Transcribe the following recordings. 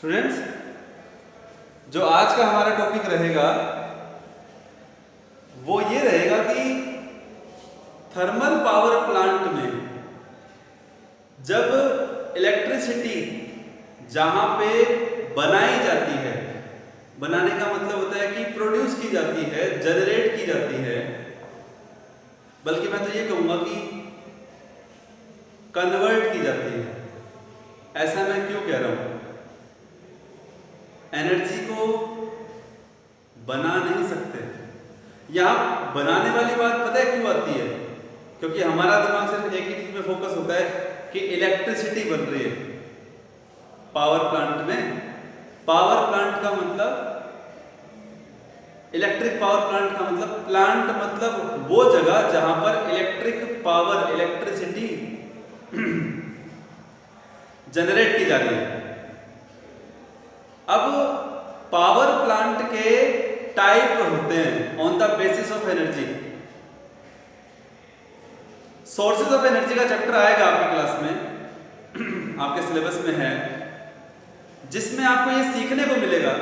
Students, जो आज का हमारा टॉपिक रहेगा वो ये रहेगा कि थर्मल पावर प्लांट में जब इलेक्ट्रिसिटी जहां पे बनाई जाती है, बनाने का मतलब होता है कि प्रोड्यूस की जाती है, जनरेट की जाती है, बल्कि मैं तो ये कहूंगा कि कन्वर्ट की जाती है। ऐसा मैं क्यों कह रहा हूं? एनर्जी को बना नहीं सकते। यहां बनाने वाली बात पता है क्यों आती है? क्योंकि हमारा दिमाग सिर्फ एक ही चीज में फोकस होता है कि इलेक्ट्रिसिटी बन रही है पावर प्लांट में। पावर प्लांट का मतलब, इलेक्ट्रिक पावर प्लांट का मतलब, प्लांट मतलब वो जगह जहां पर इलेक्ट्रिक पावर, इलेक्ट्रिसिटी जनरेट की जा रही है। अब पावर प्लांट के टाइप होते हैं on the basis of energy. Sources of energy का चैप्टर आएगा आपकी क्लास में, आपके सिलेबस में है, जिसमें आपको ये सीखने को मिलेगा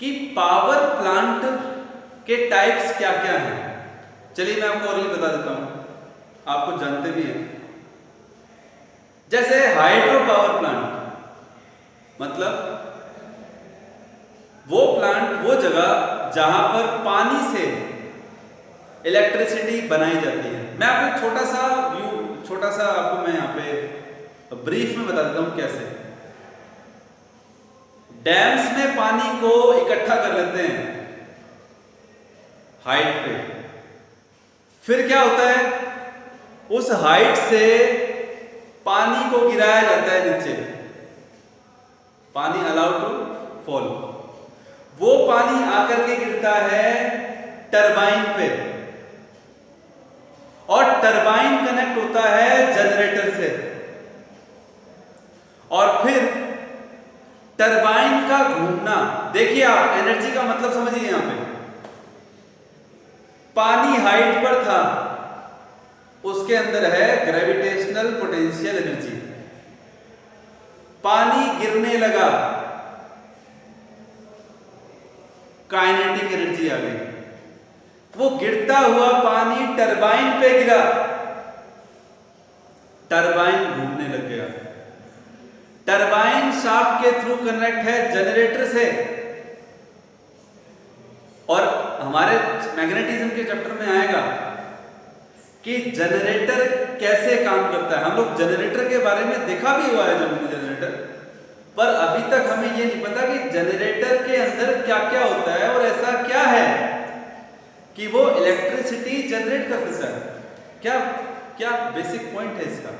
कि पावर प्लांट के टाइप्स क्या क्या हैं। चलिए मैं आपको और बता देता हूं, आपको जानते भी हैं। जैसे हाइड्रो पावर प्लांट मतलब वो प्लांट, वो जगह जहां पर पानी से इलेक्ट्रिसिटी बनाई जाती है। मैं आपको एक छोटा सा आपको मैं यहां पे ब्रीफ में बता देता हूं कैसे। डैम्स में पानी को इकट्ठा कर लेते हैं हाइट पे, फिर क्या होता है, उस हाइट से पानी को गिराया जाता है नीचे, पानी अलाउड टू फॉल। वो पानी आकर के गिरता है टरबाइन पे, और टरबाइन कनेक्ट होता है जनरेटर से, और फिर टरबाइन का घूमना। देखिए आप एनर्जी का मतलब समझिए, यहां पे पानी हाइट पर था, उसके अंदर है ग्रेविटेशनल पोटेंशियल एनर्जी। पानी गिरने लगा, काइनेटिक एनर्जी आ गई। वो गिरता हुआ पानी टरबाइन पे गिरा, टरबाइन घूमने लग गया। टरबाइन शाफ्ट के थ्रू कनेक्ट है जनरेटर से, और हमारे मैग्नेटिज्म के चैप्टर में आएगा कि जनरेटर कैसे काम करता है। हम लोग जनरेटर के बारे में देखा भी हुआ है जनरेटर, पर अभी तक हमें ये नहीं पता कि जनरेटर के अंदर क्या क्या होता है और ऐसा क्या है कि वो इलेक्ट्रिसिटी जनरेट कर सकता है। क्या क्या बेसिक पॉइंट है इसका?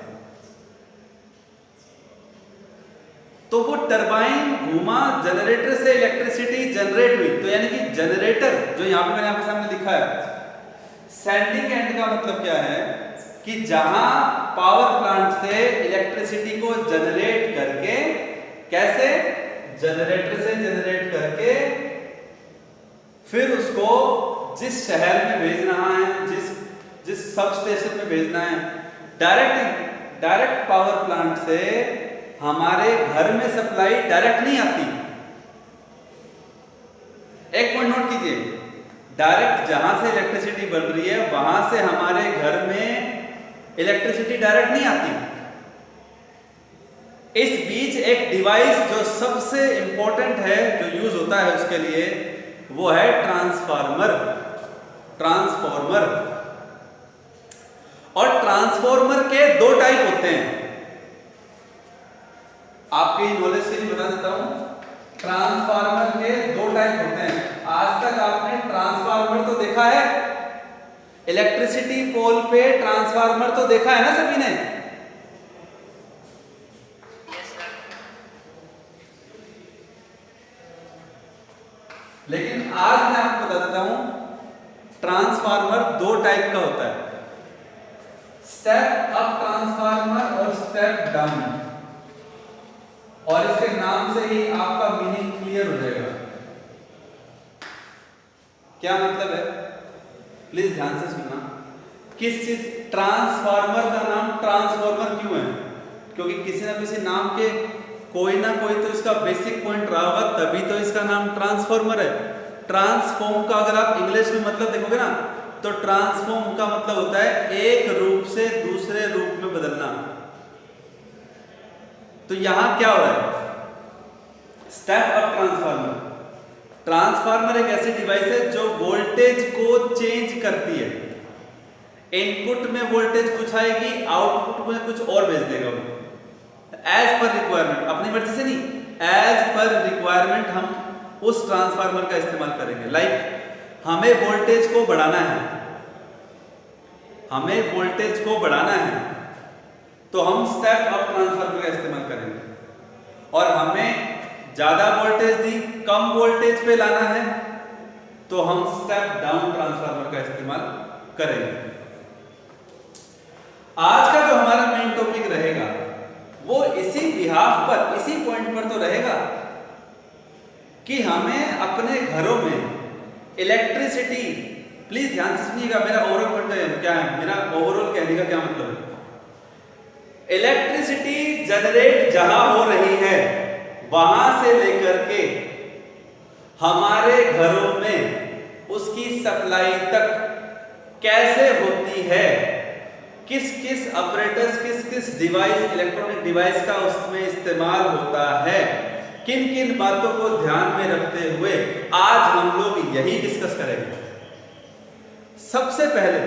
तो वो टरबाइन घूमा, जनरेटर से इलेक्ट्रिसिटी जनरेट हुई। तो यानी कि जनरेटर, जो यहां पे मैंने आपके सामने लिखा है, सेंडिंग एंड का मतलब क्या है कि जहां पावर प्लांट से इलेक्ट्रिसिटी को जनरेट करके, कैसे, जनरेटर से जनरेट करके फिर उसको जिस शहर में भेजना है, जिस सब स्टेशन में भेजना है, डायरेक्ट पावर प्लांट से हमारे घर में सप्लाई डायरेक्ट नहीं आती। एक पॉइंट नोट कीजिए, डायरेक्ट जहां से इलेक्ट्रिसिटी बन रही है वहां से हमारे घर में इलेक्ट्रिसिटी डायरेक्ट नहीं आती। इस बीच एक डिवाइस जो सबसे इंपॉर्टेंट है, जो यूज होता है उसके लिए, वो है ट्रांसफार्मर। और ट्रांसफार्मर के दो टाइप होते हैं, आपके नॉलेज के लिए बता देता हूं। ट्रांसफार्मर के दो टाइप होते हैं। आज तक आपने ट्रांसफार्मर तो देखा है, इलेक्ट्रिसिटी पोल पे ट्रांसफार्मर तो देखा है ना सभी ने? लेकिन आज मैं आपको बता देता हूं, ट्रांसफार्मर दो टाइप का होता है, स्टेप अप ट्रांसफार्मर और स्टेप डाउन। और इसके नाम से ही आपका मीनिंग क्लियर हो जाएगा। क्या मतलब है, प्लीज ध्यान से सुनना। किस चीज, ट्रांसफार्मर का नाम ट्रांसफार्मर क्यों है? क्योंकि किसी ना किसी नाम के कोई ना कोई तो इसका बेसिक पॉइंट रहा होगा, तभी तो इसका नाम ट्रांसफॉर्मर है। ट्रांसफॉर्म का अगर आप इंग्लिश में मतलब देखोगे ना, तो ट्रांसफॉर्म का मतलब होता है एक रूप से दूसरे रूप में बदलना। तो यहां क्या हो रहा है, स्टेप अप ट्रांसफार्मर। ट्रांसफार्मर एक ऐसी डिवाइस है जो वोल्टेज को चेंज करती है। इनपुट में वोल्टेज कुछ आएगी, आउटपुट में कुछ और भेज देगा वो, एज पर रिक्वायरमेंट, अपनी मर्जी से नहीं, एज पर रिक्वायरमेंट हम उस ट्रांसफार्मर का इस्तेमाल करेंगे। लाइक हमें वोल्टेज को बढ़ाना है, हमें वोल्टेज को बढ़ाना है, तो हम स्टेप अप ट्रांसफार्मर का इस्तेमाल करेंगे। और हमें ज्यादा वोल्टेज दी, कम वोल्टेज पे लाना है, तो हम स्टेप डाउन ट्रांसफार्मर का इस्तेमाल करेंगे। आज का जो हमारा मेन टॉपिक रहेगा वो इसी बिहाफ पर, इसी पॉइंट पर तो रहेगा कि हमें अपने घरों में इलेक्ट्रिसिटी, प्लीज ध्यान से सुनिएगा, मेरा ओवरऑल पॉइंट क्या है, मेरा ओवरऑल कहने का क्या मतलब है। इलेक्ट्रिसिटी जनरेट जहां हो रही है वहां से लेकर के हमारे घरों में उसकी सप्लाई तक कैसे होती है, किस किस ऑपरेटर्स, किस किस डिवाइस, इलेक्ट्रॉनिक डिवाइस का उसमें इस्तेमाल होता है, किन किन बातों को ध्यान में रखते हुए आज हम लोग यही डिस्कस करेंगे। सबसे पहले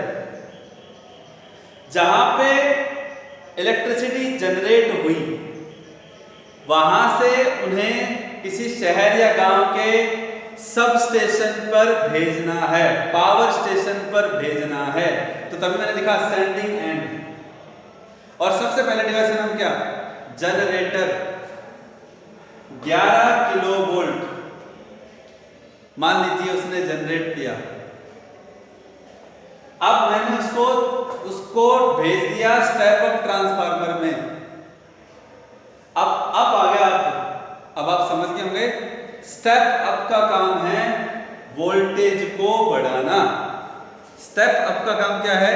जहां पे इलेक्ट्रिसिटी जनरेट हुई वहां से उन्हें किसी शहर या गांव के सब स्टेशन पर भेजना है, पावर स्टेशन पर भेजना है, तो तभी मैंने लिखा सेंडिंग एंड। और सबसे पहले डिवाइस का नाम क्या, जनरेटर। 11 किलो वोल्ट मान लीजिए उसने जनरेट किया। अब मैंने उसको भेज दिया स्टेप अप ट्रांसफार्मर में। अब आ गया, अब आप समझ गए होंगे, स्टेप अप का काम है वोल्टेज को बढ़ाना। स्टेप अप का काम क्या है,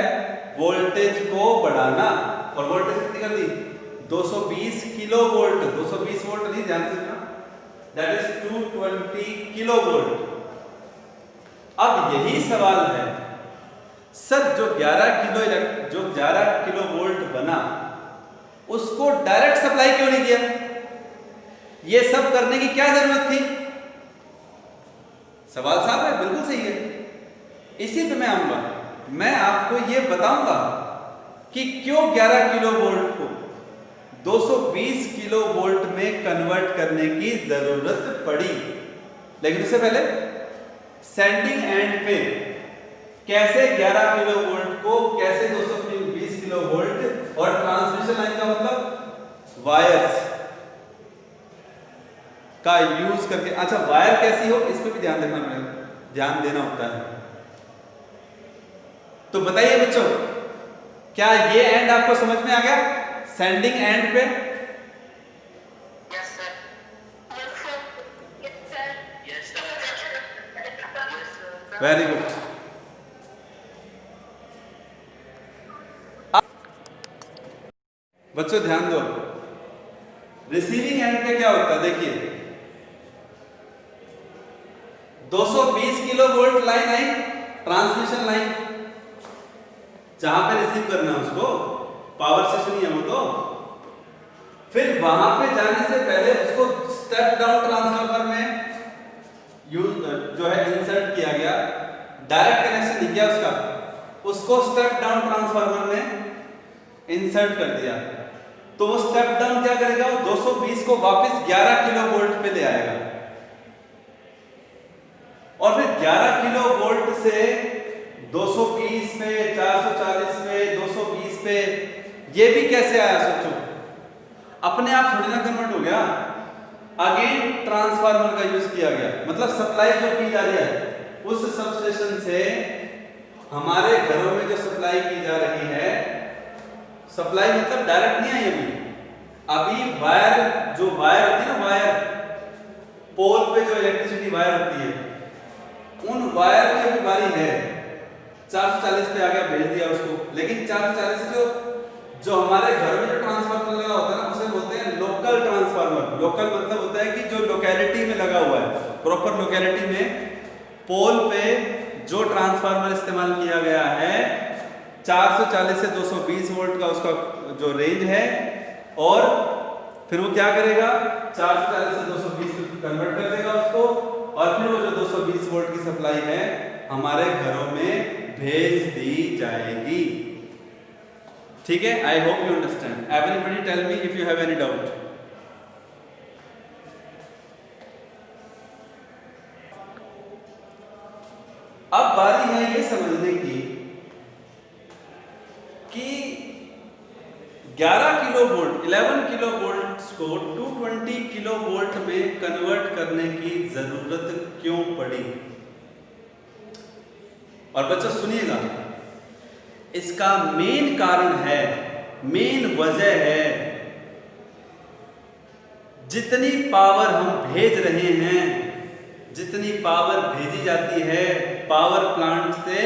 वोल्टेज को बढ़ाना। और वोल्टेज कितनी कर दी, 220 किलो वोल्ट, 220 वोल्ट नहीं, ध्यान से सुनना, दैट इज 220 किलो वोल्ट। अब यही सवाल है, सर जो 11 किलो वोल्ट बना उसको डायरेक्ट सप्लाई क्यों नहीं किया, ये सब करने की क्या जरूरत थी। सवाल साहब है, बिल्कुल सही है, इसी पे मैं आऊंगा। मैं आपको ये बताऊंगा कि क्यों 11 किलो वोल्ट को 220 किलो वोल्ट में कन्वर्ट करने की जरूरत पड़ी। लेकिन उससे पहले सेंडिंग एंड पे कैसे 11 किलो वोल्ट को कैसे 220 किलो वोल्ट, और ट्रांसमिशन लाइन का मतलब वायर्स का यूज करके। अच्छा, वायर कैसी हो इस पे भी ध्यान देना होता है। तो बताइए बच्चों, क्या ये एंड आपको समझ में आ गया, सेंडिंग एंड पे? Very good. बच्चों ध्यान दो, रिसीविंग एंड पे क्या होता है, देखिए 220 किलो वोल्ट लाइन आई, ट्रांसमिशन लाइन, जहां पे रिसीव करना है उसको, पावर स्टेशन ही है वो तो। फिर वहां पे जाने से पहले उसको स्टेप डाउन ट्रांसफार्मर में जो है इंसर्ट किया गया, डायरेक्ट कनेक्शन नहीं किया उसको स्टेप डाउन ट्रांसफार्मर में इंसर्ट कर दिया। तो वो स्टेप डाउन क्या करेगा, वो 220 को वापस 11 किलो वोल्ट पे ले आएगा। और फिर 11 किलो वोल्ट से 220 पे, 440 पे, 220 पे, ये भी कैसे आया सोचो, अपने आप थोड़ी ना कन्वर्ट हो गया, अगेन ट्रांसफार्मर का यूज किया गया। मतलब सप्लाई जो की जा रही है उस सबस्टेशन से हमारे घरों में जो सप्लाई की जा रही है, सप्लाई मतलब डायरेक्ट नहीं आई अभी वायर, जो वायर होती है ना, वायर पोल पे जो इलेक्ट्रिसिटी वायर होती है, उन वायर की अभी बारी है, 440 पे आ गया, भेज दिया उसको। लेकिन 440 जो हमारे घर में जो ट्रांसफार्मर लगा होता है ना, उसे बोलते हैं लोकल ट्रांसफार्मर। लोकल मतलब होता है कि जो लोकेलिटी में लगा हुआ है, प्रॉपर लोकेलिटी में पोल पे जो ट्रांसफार्मर इस्तेमाल किया गया है 440 से 220 वोल्ट का उसका जो रेंज है, और फिर वो क्या करेगा 440 से 220 में कन्वर्ट कर देगा उसको, और फिर वो जो 220 वोल्ट की सप्लाई है हमारे घरों में भेज दी जाएगी। ठीक है, I hope you understand. Everybody tell me if you have any doubt. अब बारी है ये समझने की कि 11 किलो वोल्ट 11 किलो वोल्ट को 220 किलो वोल्ट में कन्वर्ट करने की जरूरत क्यों पड़ी। और बच्चों सुनिएगा, इसका मेन कारण है, मेन वजह है, जितनी पावर हम भेज रहे हैं, जितनी पावर भेजी जाती है पावर प्लांट से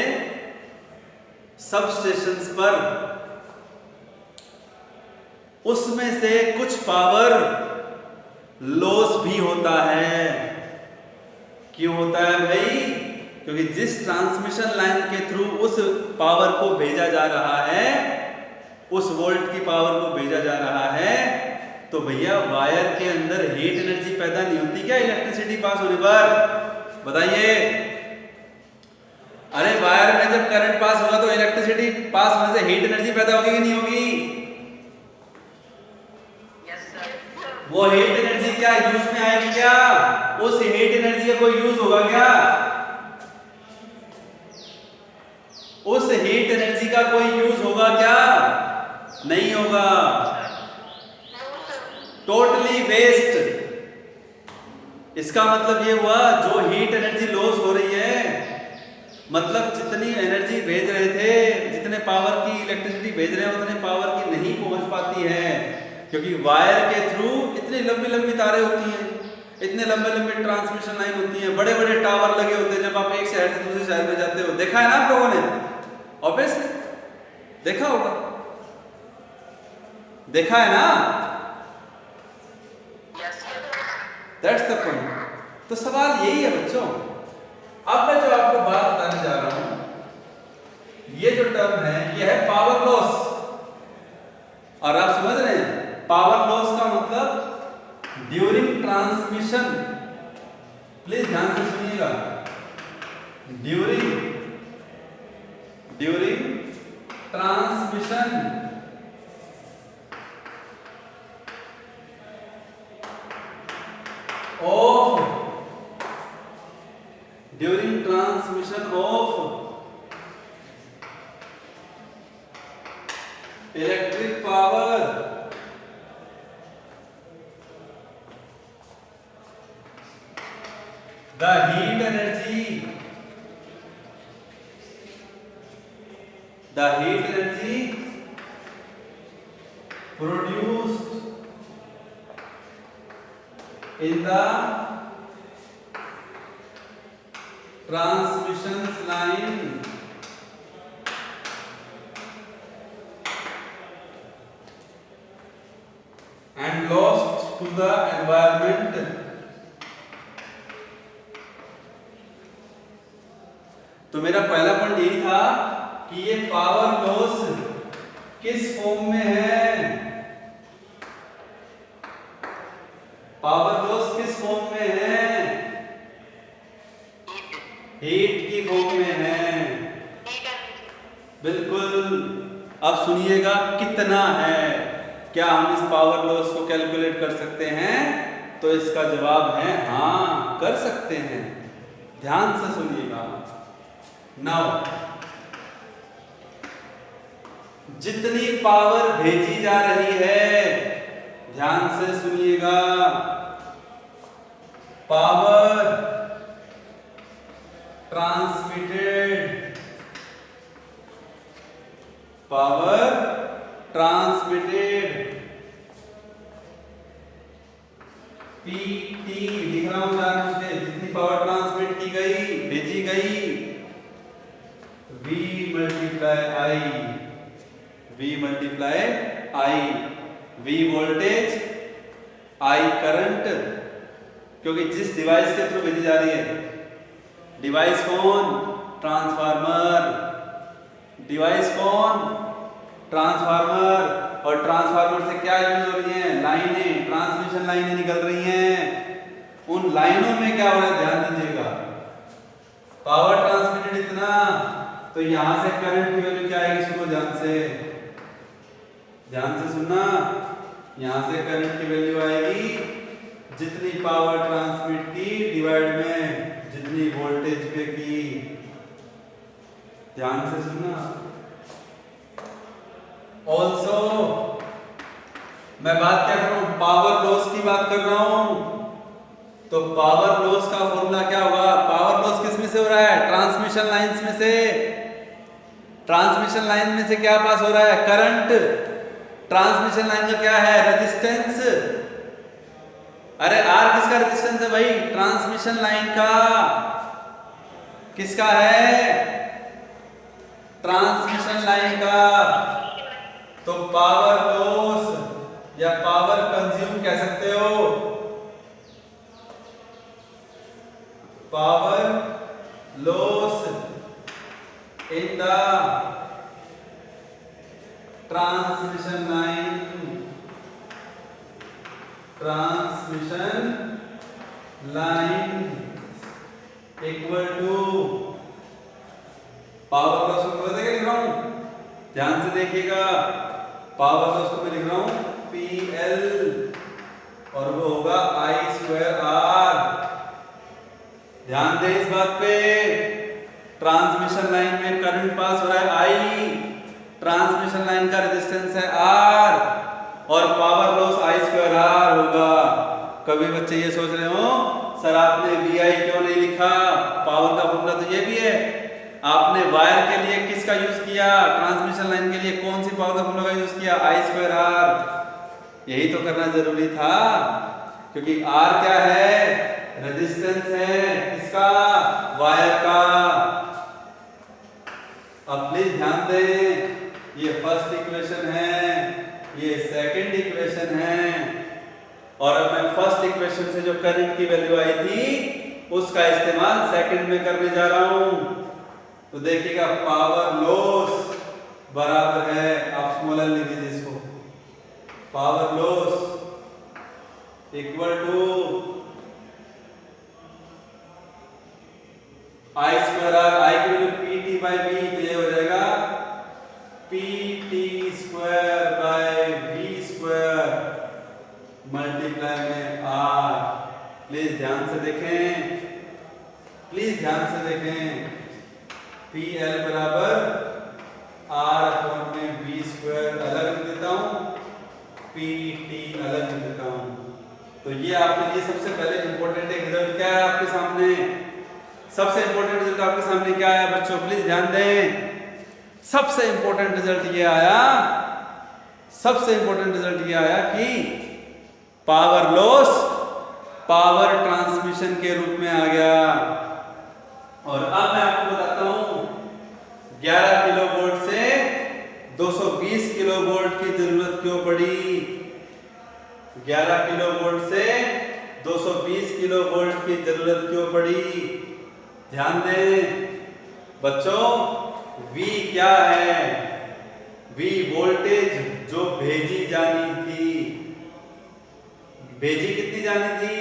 सब स्टेशंस पर, उसमें से कुछ पावर लॉस भी होता है। क्यों होता है भाई? क्योंकि जिस ट्रांसमिशन लाइन के थ्रू उस पावर को भेजा जा रहा है, उस वोल्ट की पावर को भेजा जा रहा है, तो भैया वायर के अंदर हीट एनर्जी पैदा नहीं होती क्या इलेक्ट्रिसिटी पास होने पर? बताइए। अरे वायर में जब करंट पास होगा तो इलेक्ट्रिसिटी पास होने से हीट एनर्जी पैदा होगी कि नहीं होगी? वो हीट एनर्जी क्या यूज में आएगी क्या? उस हीट एनर्जी का कोई यूज होगा क्या? उस हीट एनर्जी का कोई यूज होगा क्या? नहीं होगा, टोटली वेस्ट। इसका मतलब ये हुआ जो हीट एनर्जी लॉस हो रही है, मतलब जितनी एनर्जी भेज रहे थे, जितने पावर की इलेक्ट्रिसिटी भेज रहे हैं उतने पावर की नहीं पहुंच पाती है, क्योंकि वायर के थ्रू इतनी लंबी लंबी तारें होती हैं, इतने लंबे लंबे ट्रांसमिशन लाइन होती हैं, बड़े बड़े टावर लगे होते हैं। जब आप एक शहर से दूसरे शहर में जाते हो, देखा है ना आप लोगों ने? ऑब्वियसली देखा होगा, देखा है ना? That's the point. तो सवाल यही है बच्चों। अब मैं जो आपको बात बताने जा रहा हूं, ये जो टर्म है ये है पावर लॉस। और आप समझ रहे हैं पावर लॉस का मतलब ड्यूरिंग ट्रांसमिशन, प्लीज ध्यान से सुनिएगा, during transmission of electric power, the heat energy produced in the transmission line and lost to the environment। तो मेरा पहला पॉइंट यही था कि ये पावर लॉस किस फॉर्म में है? पावर लॉस किस फॉर्म में है? हीट की फॉर्म में है, बिल्कुल। अब सुनिएगा कितना है, क्या हम इस पावर लॉस को कैलकुलेट कर सकते हैं? तो इसका जवाब है हाँ, कर सकते हैं। ध्यान से सुनिएगा। नाउ जितनी पावर भेजी जा रही है, ध्यान से सुनिएगा, पावर ट्रांसमिटेड PT लिख रहा हूं ध्यान से, जितनी पावर ट्रांसमिट की गई, भेजी गई, V multiply I, V voltage, I current, क्योंकि जिस डिवाइस के थ्रू भेजी जा रही है, डिवाइस कौन? ट्रांसफार्मर। डिवाइस कौन? ट्रांसफार्मर। और ट्रांसफार्मर से क्या यूज हो रही है? लाइनें, ट्रांसमिशन लाइनें निकल रही हैं। उन लाइनों में क्या हो रहा है ध्यान दीजिएगा, पावर ट्रांसमिटेड इतना, तो यहां से करंट की वैल्यू क्या आएगी? सुनो ध्यान से सुनना, यहां से करंट की वैल्यू आएगी जितनी पावर ट्रांसमिट की डिवाइड में जितनी वोल्टेज पे की। ध्यान से सुनना। ऑल्सो मैं बात क्या कर रहा हूं? पावर लॉस की बात कर रहा हूं। तो पावर लॉस का फॉर्मूला क्या होगा? पावर लॉस किस में से हो रहा है? ट्रांसमिशन लाइंस में से। ट्रांसमिशन लाइन में से क्या पास हो रहा है? करंट। ट्रांसमिशन लाइन का क्या है? रेजिस्टेंस। अरे आर किसका रेजिस्टेंस है भाई? ट्रांसमिशन लाइन का। किसका है? ट्रांसमिशन लाइन का। तो पावर लॉस या पावर कंज्यूम कह सकते हो, power loss in the transmission line, equal to power loss को पता क्या लिख रहा हूं? ध्यान से देखिएगा, पावर लॉस को मैं लिख रहा हूं PL और वो होगा I²R। ध्यान दें इस बात पे, ट्रांसमिशन लाइन में करंट पास हो रहा है I, ट्रांसमिशन लाइन का रेजिस्टेंस है R और पावर लॉस I²R होगा। कभी बच्चे ये सोच रहे हो सर आपने VI क्यों नहीं लिखा? पावर का फॉर्मूला तो ये भी है। आपने वायर के लिए किसका यूज किया? ट्रांसमिशन लाइन के लिए कौन सी पावर का फॉर्मूला का यूज किया? I²R। यही तो करना जरूरी था, क्योंकि R क्या है? रेजिस्टेंस है। किसका? वायर का। अब प्लीज ध्यान दें, ये फर्स्ट इक्वेशन है, ये सेकंड इक्वेशन है, और अब मैं फर्स्ट इक्वेशन से जो करंट की वैल्यू आई थी उसका इस्तेमाल सेकंड में करने जा रहा हूं। तो देखिएगा पावर लॉस बराबर है, आप स्मॉल एल लिख दीजिए इसको, power loss equal to I²R, I की वैल्यू PT/V, तो ये हो जाएगा PT²/V² मल्टीप्लाई में R। प्लीज ध्यान से देखें, प्लीज ध्यान से देखें, PL बराबर R/V² अलग लिख देता हूं, PT अलग लिख देता हूं। तो ये आपके लिए सबसे पहले इंपॉर्टेंट एक रिजल्ट क्या है आपके सामने? सबसे इंपॉर्टेंट रिजल्ट आपके सामने क्या आया बच्चों? प्लीज ध्यान दें, सबसे इंपॉर्टेंट रिजल्ट ये आया, सबसे इंपॉर्टेंट रिजल्ट ये आया कि पावर लॉस पावर ट्रांसमिशन के रूप में आ गया। और अब मैं आपको बताता हूं 11 किलोवोल्ट से 220 किलोवोल्ट की जरूरत क्यों पड़ी। 11 किलोवोल्ट से 220 किलोवोल्ट की जरूरत क्यों पड़ी? ध्यान दें बच्चों, V क्या है? V वोल्टेज जो भेजी जानी थी। भेजी कितनी जानी थी?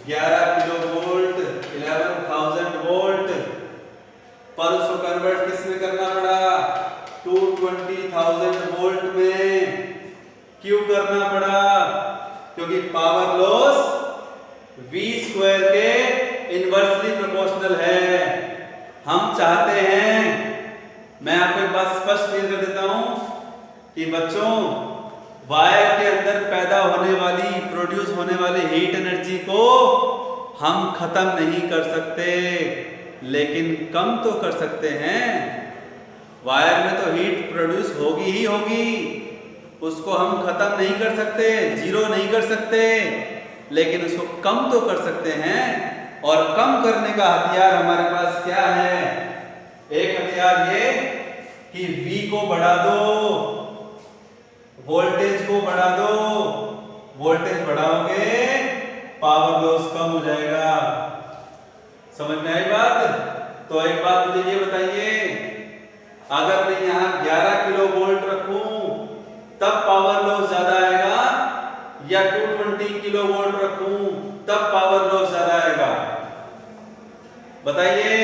11 किलोवोल्ट, 11,000 वोल्ट, पर उसको कन्वर्ट किस में करना पड़ा? 220,000 वोल्ट में। क्यों करना पड़ा? क्योंकि पावर लॉस V² के इनवर्सली प्रोपोर्शनल है। हम चाहते हैं, मैं आपको एक बात स्पष्ट क्लियर कर देता हूं कि बच्चों वायर के अंदर पैदा होने वाली, प्रोड्यूस होने वाली हीट एनर्जी को हम खत्म नहीं कर सकते, लेकिन कम तो कर सकते हैं। वायर में तो हीट प्रोड्यूस होगी ही होगी, उसको हम खत्म नहीं कर सकते, जीरो नहीं कर सकते, लेकिन उसको कम तो कर सकते हैं। और कम करने का हथियार हमारे पास क्या है? एक हथियार ये कि V को बढ़ा दो, वोल्टेज को बढ़ा दो, वोल्टेज बढ़ाओगे पावर लॉस कम हो जाएगा। समझ में आई बात? तो एक बात मुझे ये बताइए, अगर मैं यहां 11 किलो वोल्ट रखूं तब पावर लॉस ज्यादा आएगा या 220 किलो वोल्ट रखूं तब पावर लॉस ज्यादा आएगा? बताइए।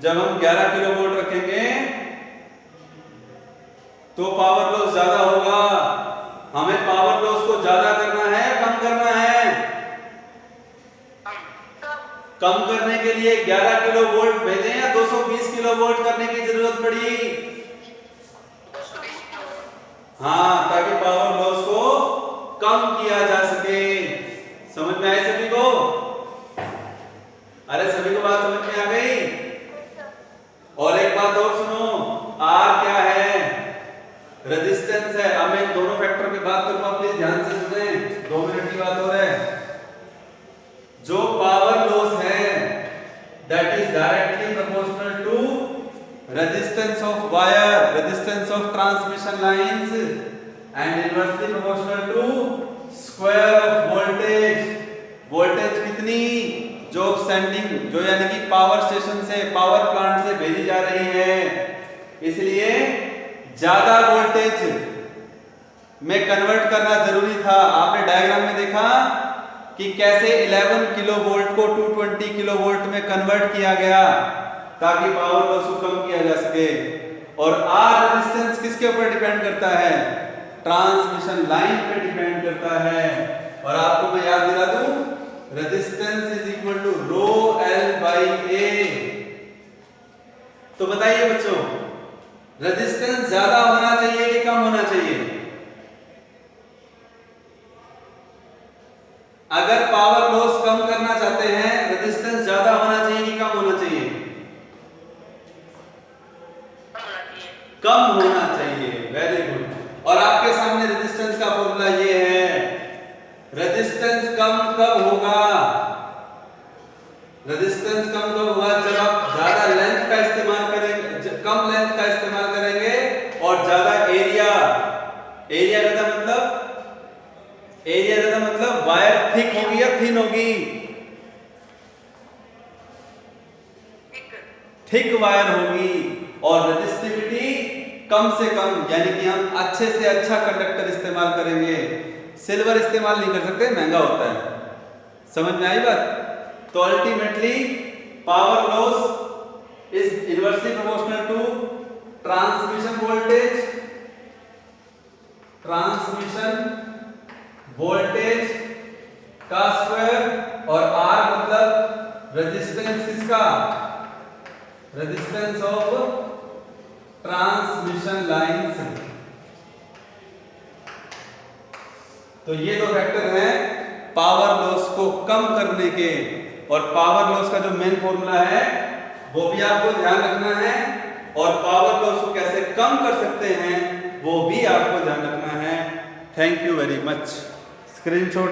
जब हम 11 किलो वोल्ट रखेंगे तो पावर लॉस ज्यादा होगा। हमें पावर लॉस को ज्यादा करना है या कम करना है? कम करने के लिए 11 किलो वोल्ट भेजें या 220 किलो वोल्ट करने की जरूरत पड़ी? हाँ, ताकि पावर लॉस को कम किया जा सके। समझ में आई सभी को? अरे सभी को बात समझ में आ गई? और एक बात और सुनो, R क्या है? रेजिस्टेंस है। अब मैं दोनों फैक्टर पे बात करूंगा, प्लीज ध्यान से सुनें, 2 मिनट की बात हो रहा है। जो पावर लॉस है that is directly proportional to resistance of wire, resistance of transmission lines and inversely proportional to square of voltage। Voltage कितनी जो सेंडिंग, जो यानी कि पावर स्टेशन से, पावर प्लांट से भेजी जा रही है, इसलिए ज्यादा वोल्टेज में कन्वर्ट करना जरूरी था। आपने डायग्राम में देखा कि कैसे 11 किलो वोल्ट को 220 किलो वोल्ट में कन्वर्ट किया गया ताकि पावर लॉस को कम किया जा सके। और आर रेजिस्टेंस किसके ऊपर डिपेंड करता है? ट्रांसमिशन लाइन पे डिपेंड करता है। और आपको मैं याद दिला दूं, resistance is equal to rho L by A. तो बताइए बच्चों, रेजिस्टेंस ज्यादा होना चाहिए कि कम होना चाहिए? अगर पावर लॉस कम करना चाहते हैं, रेजिस्टेंस ज्यादा होना चाहिए कि कम होना चाहिए? कम होना चाहिए। Very good. और आपके सामने रेजिस्टेंस का फॉर्मूला ये है। रेजिस्टेंस कम कब होगा? रेजिस्टेंस कम कब होगा? जब आप ज्यादा लेंथ का इस्तेमाल करेंगे, कम लेंथ का इस्तेमाल करेंगे और ज्यादा एरिया ज्यादा मतलब वायर थिक होगी या थिन होगी? थिक वायर होगी। और रेजिस्टिविटी कम से कम, यानी कि हम अच्छे से अच्छा कंडक्टर इस्तेमाल करेंगे। सिल्वर इस्तेमाल नहीं कर सकते, महंगा होता है। समझ में आई बात? तो ultimately power loss is inversely proportional to transmission voltage का स्क्वायर। और आर मतलब रेजिस्टेंस किसका? Resistance of transmission lines. तो ये दो फैक्टर हैं पावर लॉस को कम करने के। और पावर लॉस का जो मेन फॉर्मूला है वो भी आपको ध्यान रखना है, और पावर लॉस को कैसे कम कर सकते हैं वो भी आपको ध्यान रखना है। Thank you very much. Screenshot